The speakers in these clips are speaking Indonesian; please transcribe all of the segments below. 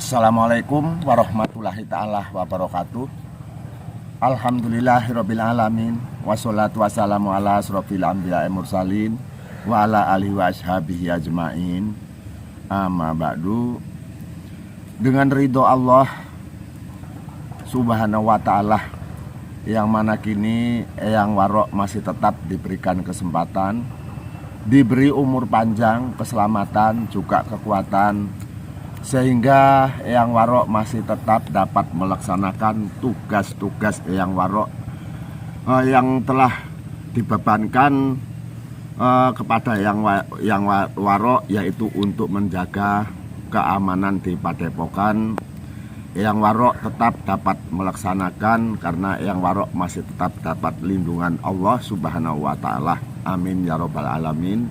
Assalamualaikum warahmatullahi ta'ala wabarakatuh. Alhamdulillahirabbil alamin. Wassalatu wassalamu ala asrofil anbiya'i mursalin wa ala alihi wa ashabihi ajmain. Amma ba'du. Dengan ridho Allah Subhanahu wa ta'ala, yang mana kini Eyang Warok masih tetap diberikan kesempatan, diberi umur panjang, keselamatan, juga kekuatan, sehingga Eyang Warok masih tetap dapat melaksanakan tugas-tugas Eyang Warok yang telah dibebankan kepada Eyang Warok, yaitu untuk menjaga keamanan di Padepokan. Eyang Warok tetap dapat melaksanakan karena Eyang Warok masih tetap dapat lindungan Allah Subhanahu wa ta'ala. Amin ya robbal alamin.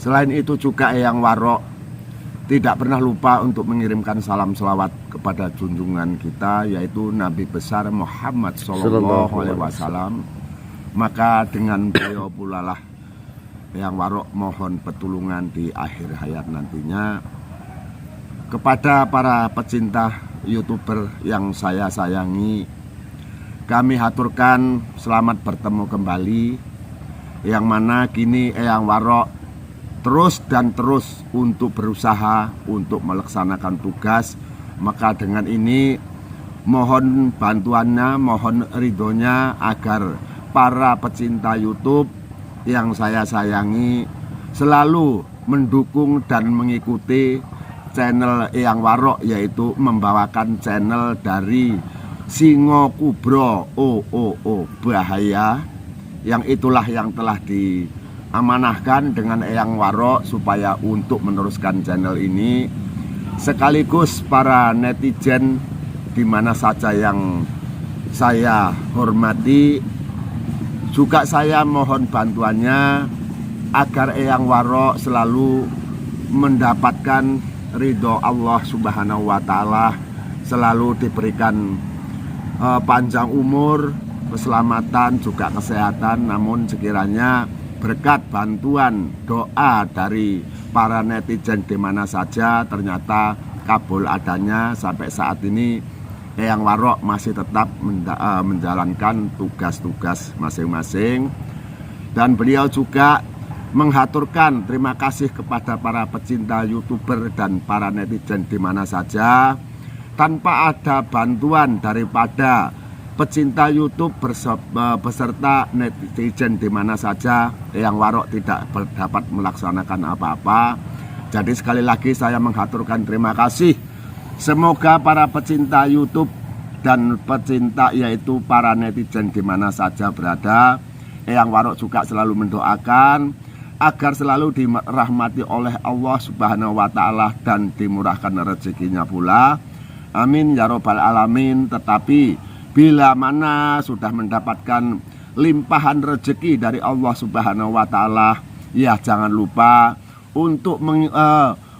Selain itu juga Eyang Warok tidak pernah lupa untuk mengirimkan salam selawat kepada junjungan kita, yaitu Nabi besar Muhammad Sallallahu Alaihi Wasallam. Maka dengan beliau pula lah Eyang Warok mohon pertolongan di akhir hayat nantinya. Kepada para pecinta YouTuber yang saya sayangi, kami haturkan selamat bertemu kembali, yang mana kini Eyang Warok terus dan terus untuk berusaha untuk melaksanakan tugas. Maka dengan ini mohon bantuannya, mohon ridhonya agar para pecinta YouTube yang saya sayangi selalu mendukung dan mengikuti channel Eyang Warok, yaitu membawakan channel dari Singo Kubro Bahaya, yang itulah yang telah diamanahkan dengan Eyang Warok supaya untuk meneruskan channel ini. Sekaligus para netizen di mana saja yang saya hormati, juga saya mohon bantuannya agar Eyang Warok selalu mendapatkan ridho Allah Subhanahu wa ta'ala, selalu diberikan panjang umur, keselamatan, juga kesehatan. Namun sekiranya berkat bantuan doa dari para netizen di mana saja, ternyata kabul adanya. Sampai saat ini Eyang Warok masih tetap menjalankan tugas-tugas masing-masing. Dan beliau juga menghaturkan terima kasih kepada para pecinta YouTuber dan para netizen di mana saja. Tanpa ada bantuan daripada pecinta YouTube beserta netizen di mana saja, Eyang Warok tidak dapat melaksanakan apa-apa. Jadi sekali lagi saya menghaturkan terima kasih. Semoga para pecinta YouTube dan pecinta, yaitu para netizen di mana saja berada, Eyang Warok juga selalu mendoakan agar selalu dirahmati oleh Allah Subhanahu wa ta'ala dan dimurahkan rezekinya pula. Amin ya robbal alamin. Tetapi bila mana sudah mendapatkan limpahan rezeki dari Allah Subhanahu wa ta'ala, ya jangan lupa untuk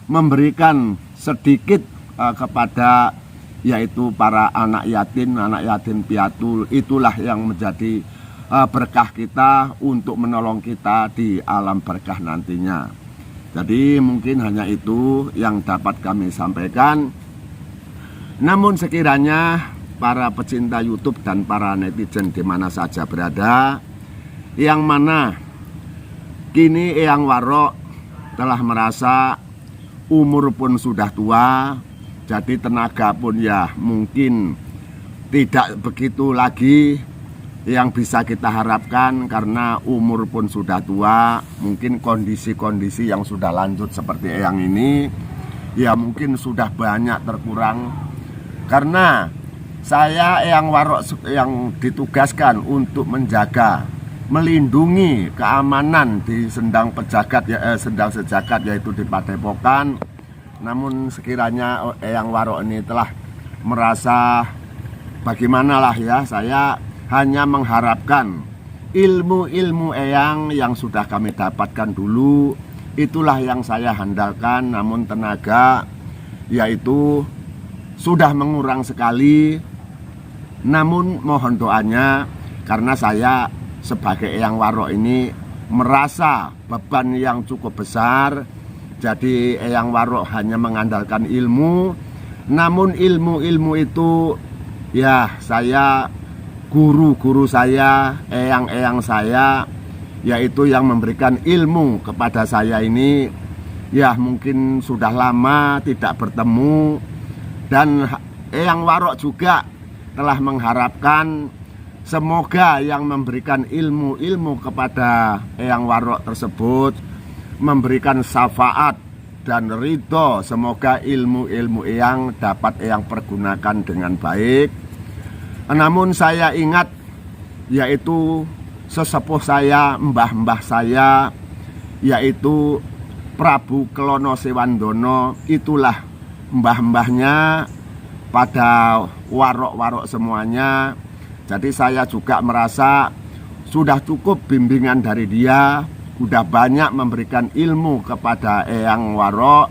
memberikan sedikit kepada yaitu para anak yatim piatu. Itulah yang menjadi berkah kita untuk menolong kita di alam berkah nantinya. Jadi mungkin hanya itu yang dapat kami sampaikan. Namun sekiranya para pecinta YouTube dan para netizen di mana saja berada, yang mana kini Eyang Warok telah merasa umur pun sudah tua, jadi tenaga pun ya mungkin tidak begitu lagi yang bisa kita harapkan, karena umur pun sudah tua. Mungkin kondisi-kondisi yang sudah lanjut seperti Eyang ini ya mungkin sudah banyak terkurang. Karena saya Eyang Warok yang ditugaskan untuk menjaga, melindungi keamanan di sendang sejagat, yaitu di Padepokan. Namun sekiranya Eyang Warok ini telah merasa bagaimanalah ya, saya hanya mengharapkan ilmu-ilmu Eyang yang sudah kami dapatkan dulu, itulah yang saya handalkan. Namun tenaga yaitu sudah mengurang sekali. Namun mohon doanya, karena saya sebagai Eyang Warok ini merasa beban yang cukup besar. Jadi Eyang Warok hanya mengandalkan ilmu Namun ilmu-ilmu itu ya saya, guru-guru saya, eyang-eyang saya, yaitu yang memberikan ilmu kepada saya ini, ya mungkin sudah lama tidak bertemu. Dan Eyang Warok juga telah mengharapkan semoga yang memberikan ilmu-ilmu kepada Eyang Warok tersebut memberikan syafaat dan ridho. Semoga ilmu-ilmu Eyang dapat Eyang pergunakan dengan baik. Namun saya ingat, yaitu sesepuh saya, mbah-mbah saya, yaitu Prabu Klono Sewandana, itulah mbah-mbahnya pada warok-warok semuanya. Jadi saya juga merasa sudah cukup bimbingan dari dia, sudah banyak memberikan ilmu kepada Eyang Warok.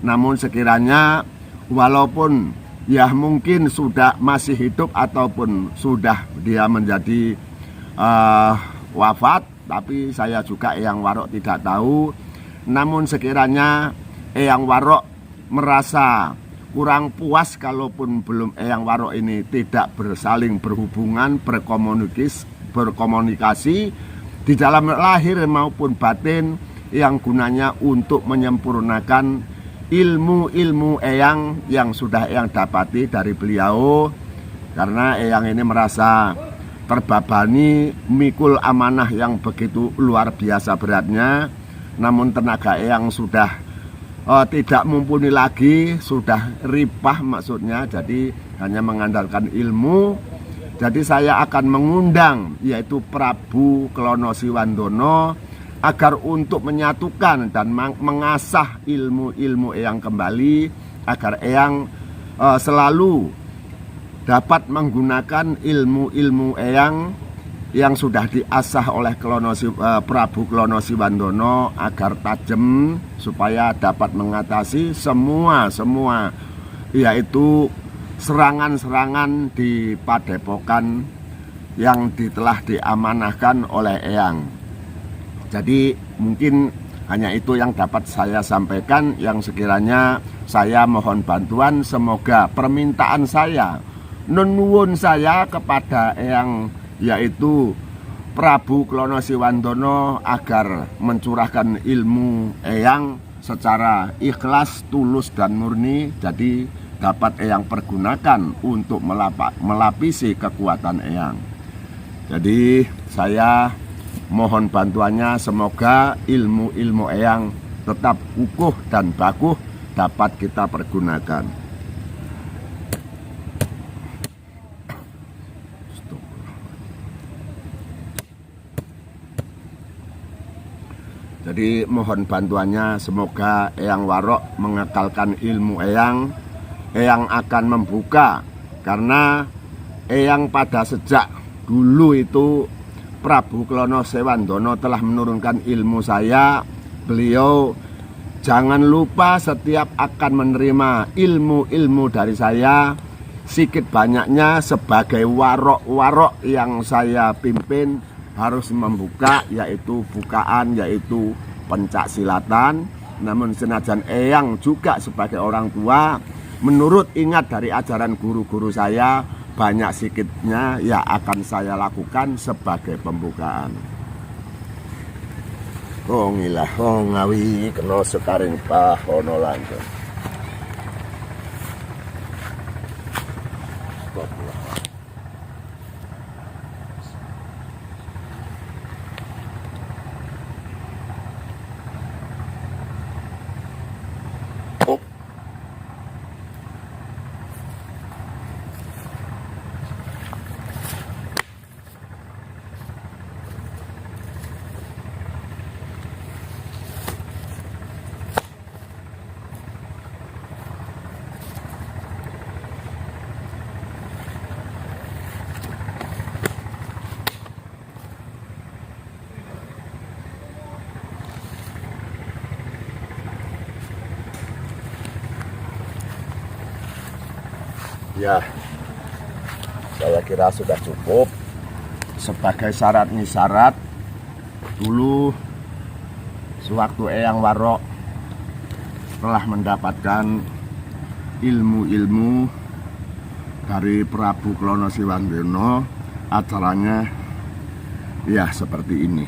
Namun sekiranya walaupun ya mungkin sudah masih hidup ataupun sudah dia menjadi wafat, tapi saya juga Eyang Warok tidak tahu. Namun sekiranya Eyang Warok merasa kurang puas kalaupun belum Eyang Warok ini tidak bersaling berhubungan, berkomunikasi di dalam lahir maupun batin, yang gunanya untuk menyempurnakan ilmu-ilmu Eyang yang sudah Eyang dapati dari beliau. Karena Eyang ini merasa terbebani mikul amanah yang begitu luar biasa beratnya. Namun tenaga Eyang sudah tidak mumpuni lagi, sudah ripah maksudnya, jadi hanya mengandalkan ilmu. Jadi saya akan mengundang yaitu Prabu Klono Sewandana agar untuk menyatukan dan mengasah ilmu-ilmu Eyang kembali, agar Eyang selalu dapat menggunakan ilmu-ilmu Eyang yang sudah diasah oleh Prabu Klono Sewandana agar tajam, supaya dapat mengatasi semua yaitu serangan-serangan di padepokan yang telah diamanahkan oleh Eyang. Jadi mungkin hanya itu yang dapat saya sampaikan, yang sekiranya saya mohon bantuan. Semoga permintaan saya, nuwun saya kepada Eyang yaitu Prabu Klono Sewandana agar mencurahkan ilmu Eyang secara ikhlas, tulus dan murni, jadi dapat Eyang pergunakan untuk melapisi kekuatan Eyang. Jadi saya mohon bantuannya, semoga ilmu-ilmu Eyang tetap ukuh dan baguh dapat kita pergunakan. Jadi mohon bantuannya, semoga Eyang Warok mengekalkan ilmu Eyang. Eyang akan membuka, karena Eyang pada sejak dulu itu Prabu Klono Sewandana telah menurunkan ilmu saya. Beliau jangan lupa setiap akan menerima ilmu-ilmu dari saya, sedikit banyaknya sebagai warok-warok yang saya pimpin harus membuka, yaitu bukaan, yaitu pencak silatan. Namun senajan Eyang juga sebagai orang tua, menurut ingat dari ajaran guru-guru saya, banyak sikitnya ya akan saya lakukan sebagai pembukaan. Ngilah ngawi kena sekaring pahono lanjut. Ya, saya kira sudah cukup. Sebagai syarat nisyarat, dulu sewaktu Eyang Warok telah mendapatkan ilmu-ilmu dari Prabu Klono Siwandono. Acaranya ya seperti ini.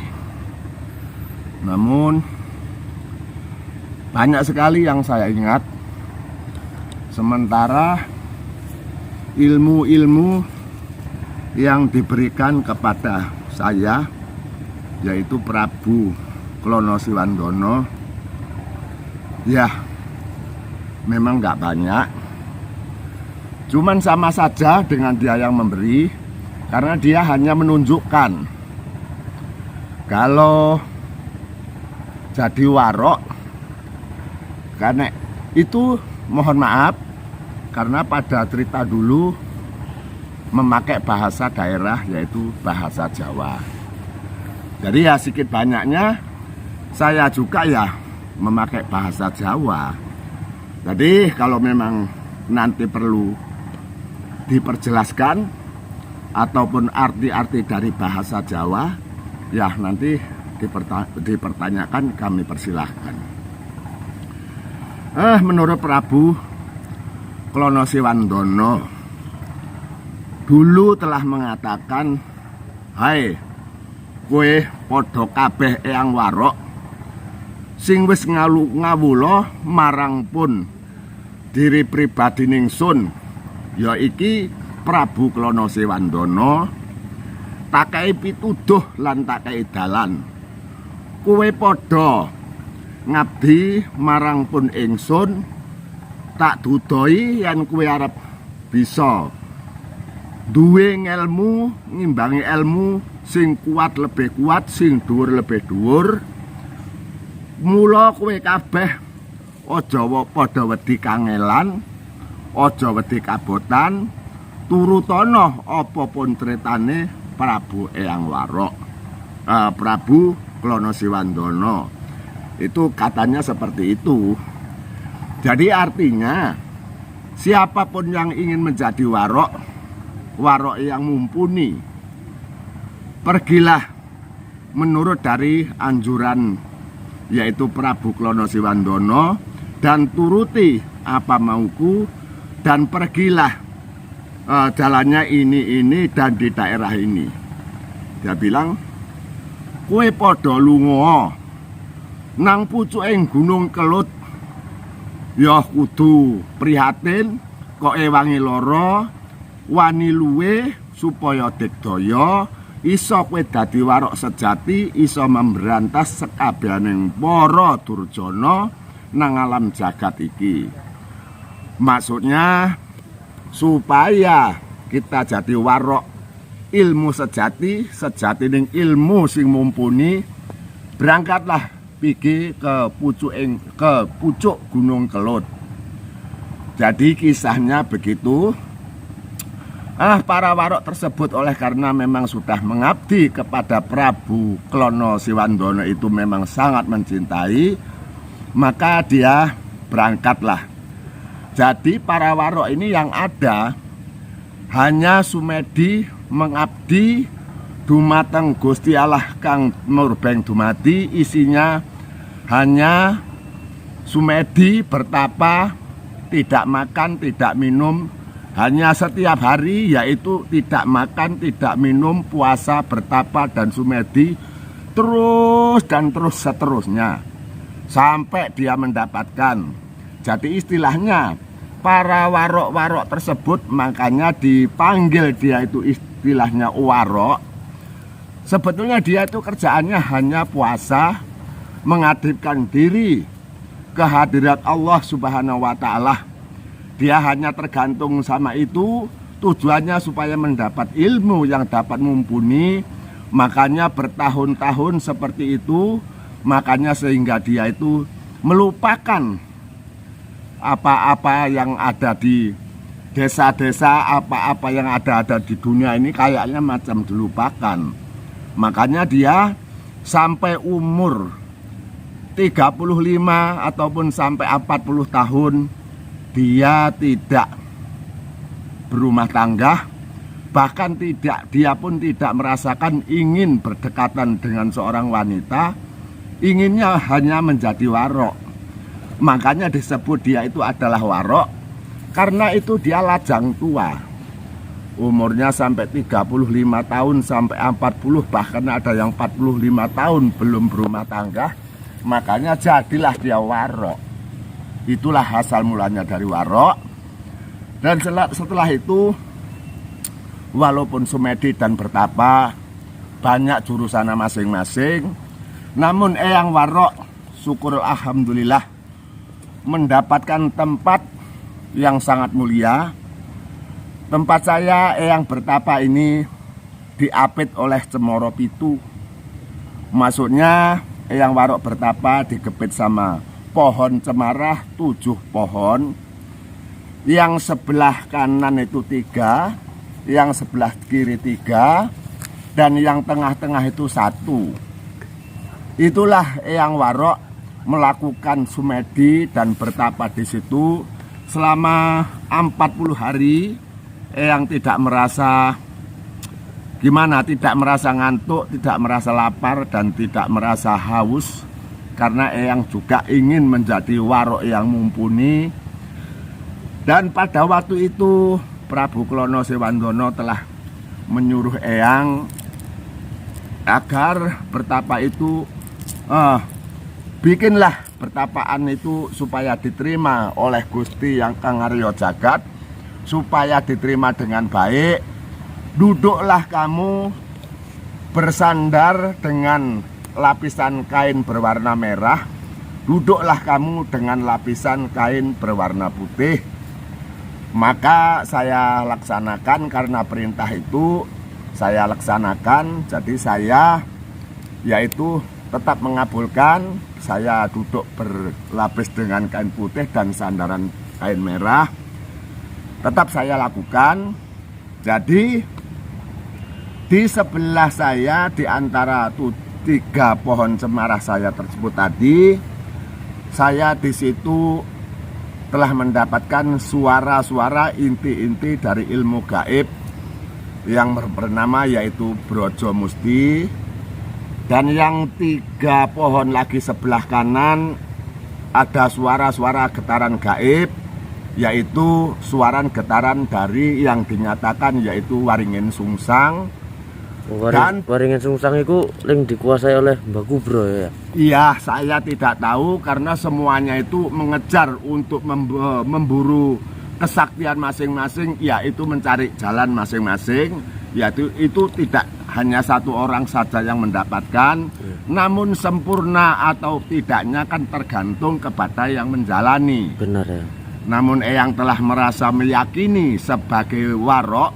Namun banyak sekali yang saya ingat. Sementara ilmu-ilmu yang diberikan kepada saya, yaitu Prabu Klono Siwandono, ya memang nggak banyak. Cuman sama saja dengan dia yang memberi, karena dia hanya menunjukkan kalau jadi warok. Karena itu mohon maaf, karena pada cerita dulu memakai bahasa daerah, yaitu bahasa Jawa. Jadi ya sedikit banyaknya saya juga ya memakai bahasa Jawa. Jadi kalau memang nanti perlu diperjelaskan ataupun arti-arti dari bahasa Jawa, ya nanti dipertanyakan, kami persilahkan. Menurut Prabu Klono Siwandono dulu telah mengatakan, "Hai, kowe padha kabeh eyang warok sing wis ngawula marang pun diri pribadi ningsun, ya iki Prabu Klono Siwandono, tak kei pituduh lan tak kei dalan. Kowe padha ngabdi marang pun ingsun, tak dudoi yen kowe arep bisa duwe ngelmu ngimbangi ilmu sing kuat lebih kuat, sing dhuwur lebih dhuwur. Mula kowe kabeh aja padha wedi kangelan, aja wedi kabotan, turutana apa pun critane Prabu Eyang Warok, Prabu Klono Siwandono. Itu katanya seperti itu. Jadi artinya siapapun yang ingin menjadi warok, warok yang mumpuni, pergilah menurut dari anjuran yaitu Prabu Klono Siwandono dan turuti apa mauku, dan pergilah jalannya ini dan di daerah ini. Dia bilang, kowe padha lunga nang pucuking Gunung Kelut, ya kudu prihatin kok ewangi lara, wani luwe supaya digdaya, iso kowe dadi warok sejati, iso memberantas sekabehaning para durjana nang alam jagat iki. Maksudnya supaya kita jadi warok ilmu sejati, sejati ning ilmu sing mumpuni, berangkatlah pergi ke pucuk Gunung Kelut. Jadi kisahnya begitu. Para warok tersebut oleh karena memang sudah mengabdi kepada Prabu Klono Siwandono itu memang sangat mencintai, maka dia berangkatlah. Jadi para warok ini yang ada hanya sumedi mengabdi dumateng Gusti Allah kang murbeng dumati, isinya hanya sumedi bertapa, tidak makan, tidak minum, hanya setiap hari yaitu tidak makan, tidak minum, puasa, bertapa dan sumedi terus dan terus seterusnya sampai dia mendapatkan. Jadi istilahnya para warok-warok tersebut makanya dipanggil dia itu istilahnya warok. Sebetulnya dia itu kerjaannya hanya puasa, menghadapkan diri ke hadirat Allah Subhanahu wa Ta'ala. Dia hanya tergantung sama itu, tujuannya supaya mendapat ilmu yang dapat mumpuni. Makanya bertahun-tahun seperti itu, makanya sehingga dia itu melupakan apa-apa yang ada di desa-desa, apa-apa yang ada di dunia ini kayaknya macam dilupakan. Makanya dia sampai umur 35 ataupun sampai 40 tahun dia tidak berumah tangga, bahkan dia pun tidak merasakan ingin berdekatan dengan seorang wanita, inginnya hanya menjadi warok. Makanya disebut dia itu adalah warok Karena itu dia lajang tua, umurnya sampai 35 tahun sampai 40, bahkan ada yang 45 tahun belum berumah tangga. Makanya jadilah dia warok. Itulah asal mulanya dari warok. Dan setelah itu, walaupun sumedi dan bertapa, banyak jurusannya masing-masing, namun Eyang Warok, syukur alhamdulillah, mendapatkan tempat yang sangat mulia. Tempat saya Eyang bertapa ini diapit oleh Cemoro Pitu. Maksudnya Eyang Warok bertapa digepit sama pohon cemara 7 pohon. Yang sebelah kanan itu 3, yang sebelah kiri 3, dan yang tengah-tengah itu 1. Itulah Eyang Warok melakukan sumedi dan bertapa di situ selama 40 hari. Eyang tidak merasa gimana, tidak merasa ngantuk, tidak merasa lapar, dan tidak merasa haus. Karena Eyang juga ingin menjadi warok yang mumpuni. Dan pada waktu itu Prabu Klono Sewandono telah menyuruh Eyang agar bertapa itu bikinlah pertapaan itu supaya diterima oleh Gusti yang Kang Arya Jagat, supaya diterima dengan baik. Duduklah kamu bersandar dengan lapisan kain berwarna merah, duduklah kamu dengan lapisan kain berwarna putih. Maka saya laksanakan, karena perintah itu saya laksanakan. Jadi saya yaitu tetap mengabulkan. Saya duduk berlapis dengan kain putih dan sandaran kain merah, tetap saya lakukan. Jadi di sebelah saya, di antara 3 pohon cemara saya tersebut tadi, saya di situ telah mendapatkan suara-suara inti-inti dari ilmu gaib yang bernama yaitu Brojo Musti. Dan yang 3 pohon lagi sebelah kanan ada suara-suara getaran gaib, yaitu suara getaran dari yang dinyatakan yaitu Waringin Sungsang. Dan Waringin Sungsang itu yang dikuasai oleh Mbah Kubro ya? Iya, saya tidak tahu karena semuanya itu mengejar untuk memburu kesaktian masing-masing, yaitu mencari jalan masing-masing. Yaitu itu tidak hanya 1 orang saja yang mendapatkan, namun sempurna atau tidaknya kan tergantung kepada yang menjalani. Benar ya. Namun Eyang telah merasa meyakini sebagai warok,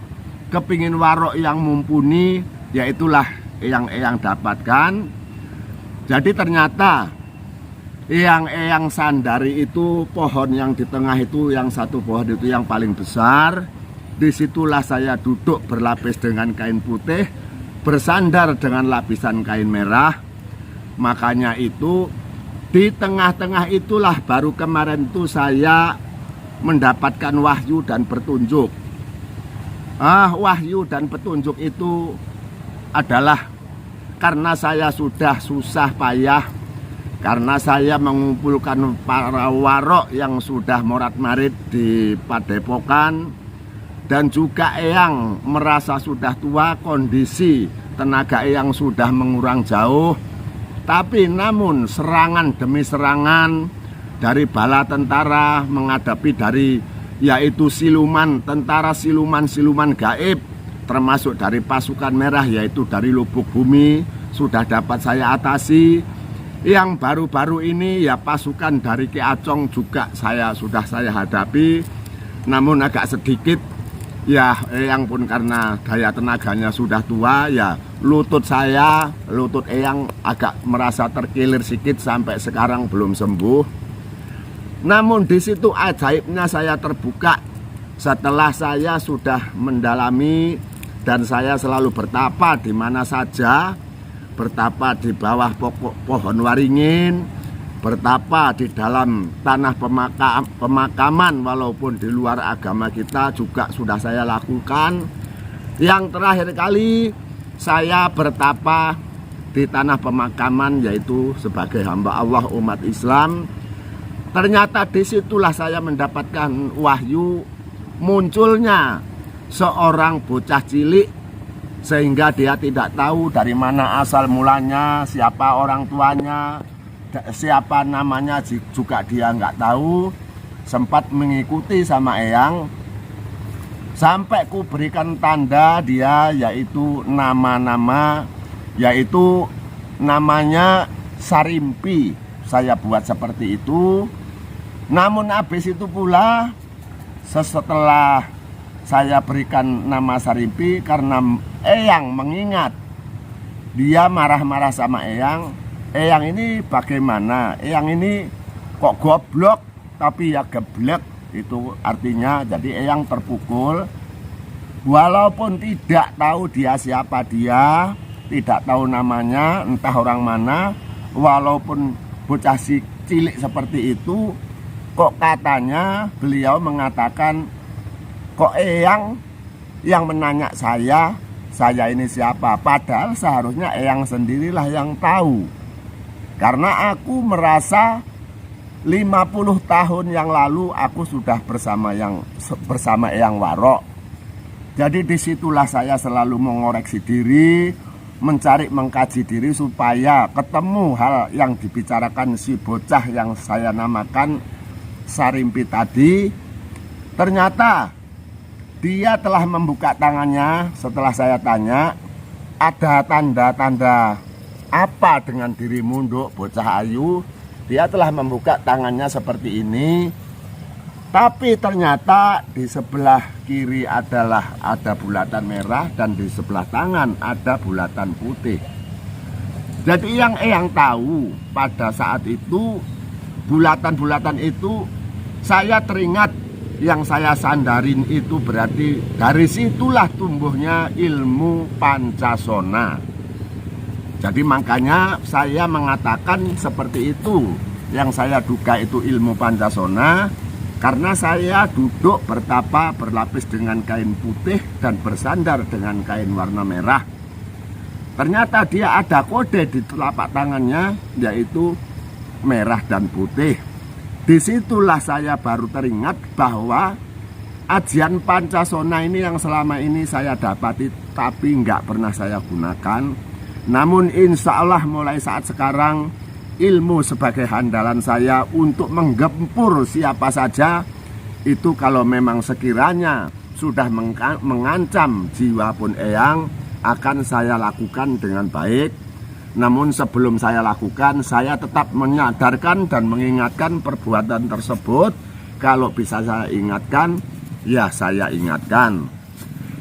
kepingin warok yang mumpuni, yaitulah Eyang dapatkan. Jadi ternyata Eyang sandari itu pohon yang di tengah itu, yang 1 pohon itu yang paling besar. Disitulah saya duduk berlapis dengan kain putih, bersandar dengan lapisan kain merah. Makanya itu di tengah-tengah itulah baru kemarin itu saya mendapatkan wahyu dan petunjuk. Wahyu dan petunjuk itu adalah karena saya sudah susah payah, karena saya mengumpulkan para warok yang sudah morat-marit di Padepokan. Dan juga Eyang merasa sudah tua, kondisi tenaga Eyang sudah mengurang jauh. Tapi namun serangan demi serangan dari bala tentara, menghadapi dari yaitu siluman, tentara siluman gaib, termasuk dari pasukan merah yaitu dari Lubuk Bumi, sudah dapat saya atasi. Yang baru-baru ini ya pasukan dari Ki Acong juga sudah saya hadapi. Namun agak sedikit ya, Eyang pun karena daya tenaganya sudah tua, ya lutut Eyang agak merasa terkilir sedikit sampai sekarang belum sembuh. Namun di situ ajaibnya saya terbuka setelah saya sudah mendalami, dan saya selalu bertapa di mana saja, bertapa di bawah pohon waringin, bertapa di dalam tanah pemakaman, walaupun di luar agama kita juga sudah saya lakukan. Yang terakhir kali saya bertapa di tanah pemakaman, yaitu sebagai hamba Allah umat Islam. Ternyata disitulah saya mendapatkan wahyu munculnya seorang bocah cilik, sehingga dia tidak tahu dari mana asal mulanya, siapa orang tuanya, siapa namanya juga dia nggak tahu. Sempat mengikuti sama eyang sampai ku berikan tanda dia, yaitu nama-nama, yaitu namanya Sarimpi. Saya buat seperti itu. Namun habis itu pula, setelah saya berikan nama Sarimpi, karena eyang mengingat dia marah-marah sama eyang. Eyang ini bagaimana? Eyang ini kok goblok tapi ya geblek, itu artinya. Jadi eyang terpukul, walaupun tidak tahu dia siapa, dia tidak tahu namanya, entah orang mana. Walaupun bocah cilik seperti itu, kok katanya beliau mengatakan, kok eyang yang menanya saya ini siapa, padahal seharusnya eyang sendirilah yang tahu. Karena aku merasa 50 tahun yang lalu aku sudah bersama Eyang Warok. Jadi disitulah saya selalu mengoreksi diri, mengkaji diri supaya ketemu hal yang dibicarakan si bocah yang saya namakan Sarimpi tadi. Ternyata dia telah membuka tangannya setelah saya tanya, ada tanda-tanda apa dengan dirimu, Nduk, bocah ayu? Dia telah membuka tangannya seperti ini. Tapi ternyata di sebelah kiri ada bulatan merah, dan di sebelah tangan ada bulatan putih. Jadi yang eyang tahu pada saat itu, bulatan-bulatan itu saya teringat yang saya sandarin itu, berarti dari situlah tumbuhnya ilmu Pancasona. Jadi makanya saya mengatakan seperti itu. Yang saya duga itu ilmu Pancasona, karena saya duduk bertapa berlapis dengan kain putih dan bersandar dengan kain warna merah. Ternyata dia ada kode di telapak tangannya, yaitu merah dan putih. Disitulah saya baru teringat bahwa ajian Pancasona ini yang selama ini saya dapati tapi nggak pernah saya gunakan. Namun insya Allah mulai saat sekarang, ilmu sebagai handalan saya untuk menggempur siapa saja itu, kalau memang sekiranya sudah mengancam jiwa pun eyang, akan saya lakukan dengan baik. Namun sebelum saya lakukan, saya tetap menyadarkan dan mengingatkan perbuatan tersebut. Kalau bisa saya ingatkan, ya saya ingatkan.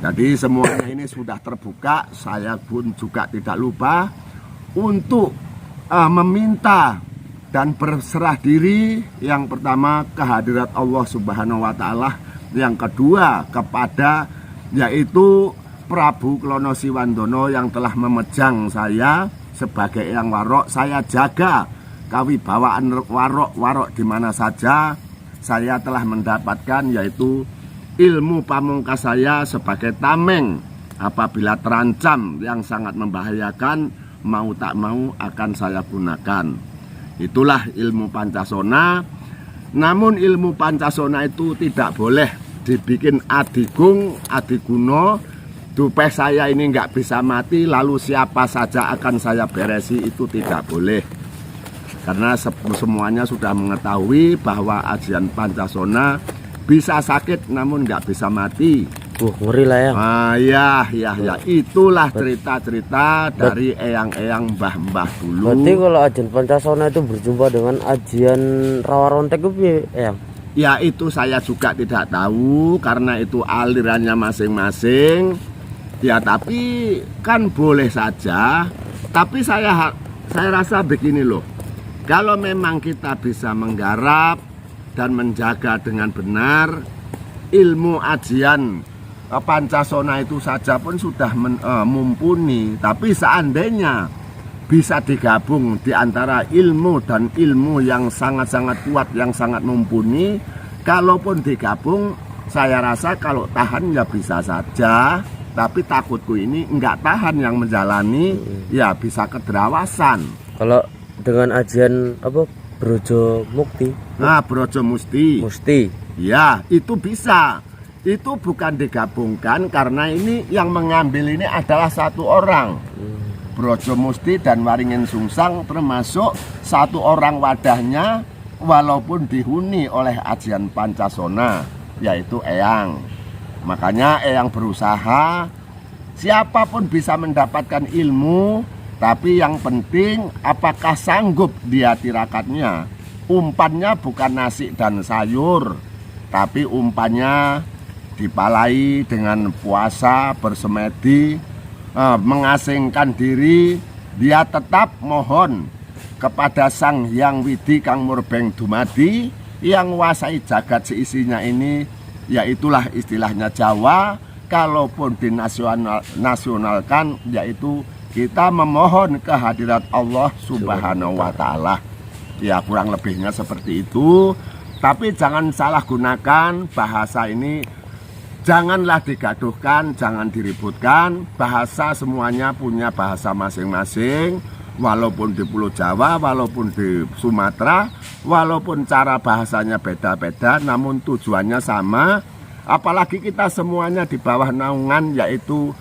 Jadi semuanya ini sudah terbuka. Saya pun juga tidak lupa untuk meminta dan berserah diri. Yang pertama kehadirat Allah Subhanahu wa Ta'ala, yang kedua kepada yaitu Prabu Klono Siwandono yang telah memejang saya sebagai Eyang Warok. Saya jaga kawibawaan warok di mana saja. Saya telah mendapatkan yaitu ilmu pamungkas saya sebagai tameng. Apabila terancam yang sangat membahayakan, mau tak mau akan saya gunakan. Itulah ilmu Pancasona. Namun ilmu Pancasona itu tidak boleh dibikin adigung, adiguno. Dupeh saya ini nggak bisa mati, lalu siapa saja akan saya beresi, itu tidak boleh. Karena semuanya sudah mengetahui bahwa ajian Pancasona bisa sakit namun nggak bisa mati. Ngeri lah ya. Ya, itulah cerita-cerita dari eyang-eyang mbah-mbah dulu. Berarti kalau ajian Pancasona itu berjumpa dengan ajian Rawa Rontek itu eyang? Ya itu saya juga tidak tahu, karena itu alirannya masing-masing. Ya tapi kan boleh saja. Tapi saya rasa begini loh. Kalau memang kita bisa menggarap dan menjaga dengan benar, ilmu ajian Pancasona itu saja pun sudah mumpuni. Tapi seandainya bisa digabung di antara ilmu dan ilmu yang sangat-sangat kuat, yang sangat mumpuni, kalaupun digabung, saya rasa kalau tahan ya bisa saja. Tapi takutku ini enggak tahan yang menjalani, ya bisa kederawasan. Kalau dengan ajian Brojo Mukti. Nah, Brojo Musti. Musti. Ya, itu bisa. Itu bukan digabungkan karena ini yang mengambil ini adalah satu orang. Brojo Musti dan Waringin Sungsang termasuk satu orang wadahnya walaupun dihuni oleh ajian Pancasona, yaitu Eyang. Makanya Eyang berusaha siapapun bisa mendapatkan ilmu, tapi yang penting apakah sanggup dia tirakatnya. Umpannya bukan nasi dan sayur, tapi umpannya dipalai dengan puasa, bersemedi, mengasingkan diri. Dia tetap mohon kepada Sang Hyang Widi Kang Murbeng Dumadi yang menguasai jagat seisinya ini, yaitulah istilahnya Jawa. Kalaupun dinasionalkan, yaitu kita memohon kehadirat Allah Subhanahu wa Ta'ala. Ya, kurang lebihnya seperti itu. Tapi jangan salah gunakan bahasa ini. Janganlah digaduhkan, jangan diributkan. Bahasa semuanya punya bahasa masing-masing. Walaupun di Pulau Jawa, walaupun di Sumatera, walaupun cara bahasanya beda-beda, namun tujuannya sama. Apalagi kita semuanya di bawah naungan, yaitu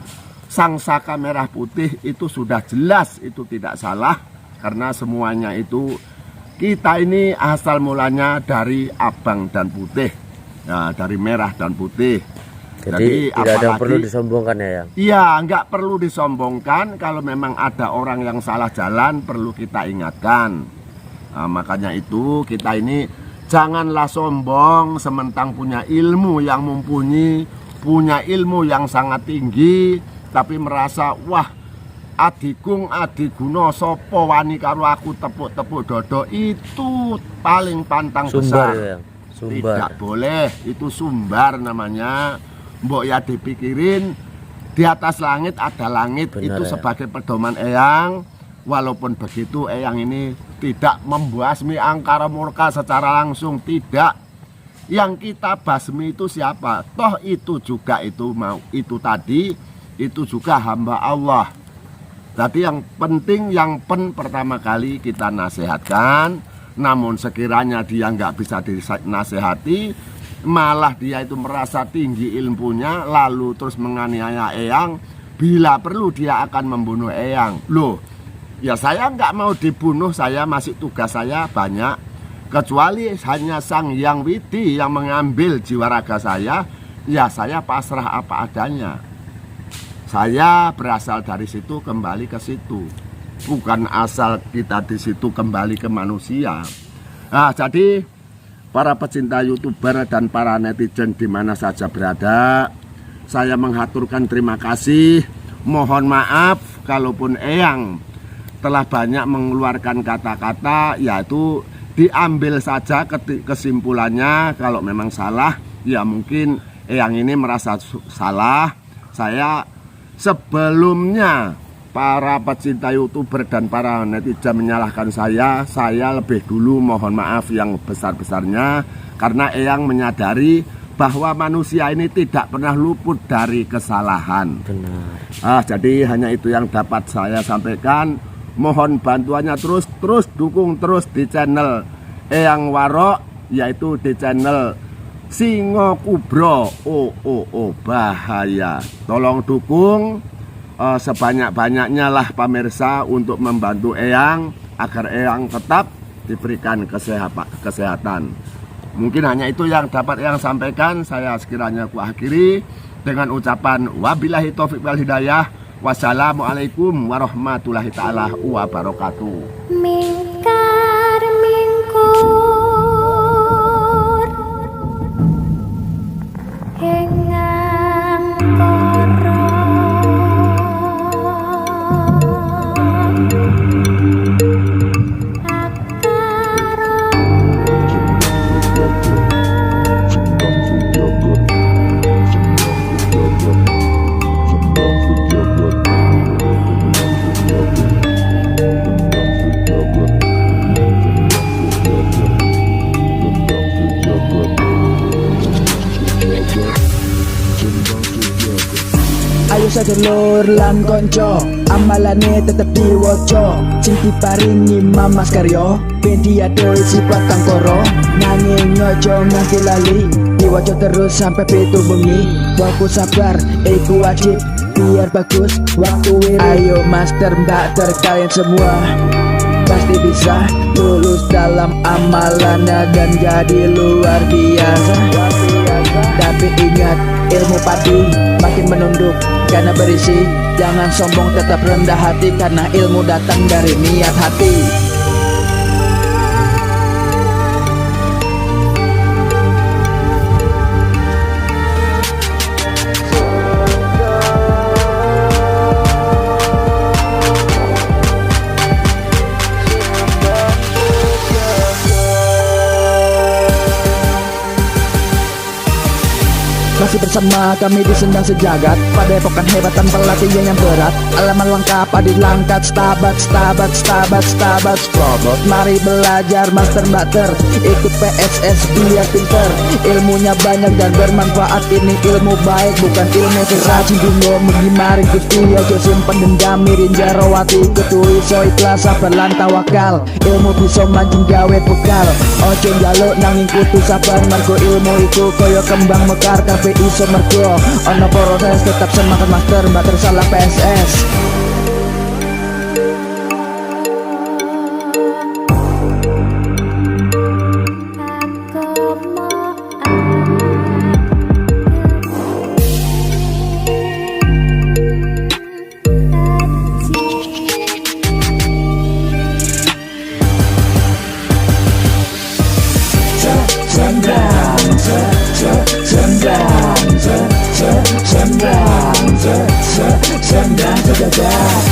Sang Saka Merah Putih. Itu sudah jelas, itu tidak salah. Karena semuanya itu, kita ini asal mulanya dari abang dan putih. Nah, dari merah dan putih. Jadi tidak ada yang perlu disombongkan ya. Iya, nggak perlu disombongkan. Kalau memang ada orang yang salah jalan, perlu kita ingatkan. Nah, makanya itu kita ini janganlah sombong sementang punya ilmu yang mumpuni, punya ilmu yang sangat tinggi, tapi merasa wah adikung adiguno sopo wani karo aku tepuk-tepuk dodo. Itu paling pantang Sumbar besar ya. Sumbar. Tidak boleh, itu sumbar namanya. Mbok ya dipikirin, di atas langit ada langit. Benar, itu ya. sebagai pedoman Eyang. Walaupun begitu Eyang ini tidak membasmi angkara murka secara langsung, tidak. Yang kita basmi itu siapa? Toh itu juga itu tadi itu juga hamba Allah. Jadi yang penting, yang pertama kali kita nasihatkan. Namun sekiranya dia nggak bisa dinasehati, malah dia itu merasa tinggi ilmunya, lalu terus menganiaya Eyang, bila perlu dia akan membunuh Eyang. Loh, ya saya nggak mau dibunuh, saya masih tugas saya banyak. Kecuali hanya Sang Hyang Widi yang mengambil jiwa raga saya, ya saya pasrah apa adanya. Saya berasal dari situ kembali ke situ, bukan asal kita di situ kembali ke manusia. Nah, jadi para pecinta YouTuber dan para netizen di mana saja berada, saya menghaturkan terima kasih. Mohon maaf kalaupun Eyang telah banyak mengeluarkan kata-kata, yaitu diambil saja kesimpulannya. Kalau memang salah, ya mungkin Eyang ini merasa salah. Saya sebelumnya para pecinta YouTuber dan para netizen menyalahkan saya lebih dulu mohon maaf yang besar-besarnya, karena Eyang menyadari bahwa manusia ini tidak pernah luput dari kesalahan. Benar. Jadi hanya itu yang dapat saya sampaikan. Mohon bantuannya terus dukung terus di channel Eyang Warok, yaitu di channel Singo Kubro. Bahaya. Tolong dukung sebanyak-banyaknya lah pemirsa untuk membantu Eyang agar Eyang tetap diberikan kesehatan. Mungkin hanya itu yang dapat Eyang sampaikan. Saya sekiranya akhiri dengan ucapan wabillahi taufiq wal hidayah. Wassalamualaikum warahmatullahi taala wabarakatuh. Mingkar mingkur hengang koro sedulur lan konco, amalane tetep diwoco. Sing diparingi Mamas Karyo, ben diadoh sifat kang koro. Nanging ojo nganti lali, diwoco terus sampai pitu bengi. Fokus sabar, iku wajib biar bagus waktu wiri. Ayo master mbak kalian semua pasti bisa lulus dalam amalannya dan jadi luar biasa. Tapi ingat, ilmu padi makin menunduk karena berisi. Jangan sombong, tetap rendah hati karena ilmu datang dari niat hati. Masih bersama kami di Sendang Sejagat, pada epokan hebat tanpa latihan yang berat. Alaman lengkap adi langkat, stabat Strobot. Mari belajar master mbakter, ikut PSS biar pinter. Ilmunya banyak dan bermanfaat, ini ilmu baik bukan ilmu sesat. Cindulo mengimarin gusti, ojo simpen dendam mirin jarawati. Ketui so ikhlas sabar lan tawakal, ilmu bisa mancing gawe bekal. Ojo njaluk nanging kudu sabar, mergo ilmu iku koyo kembang mekar. Kabeh iso mergo ono proses, tetap semangat master mbak salah PSS. Sendang sejagat.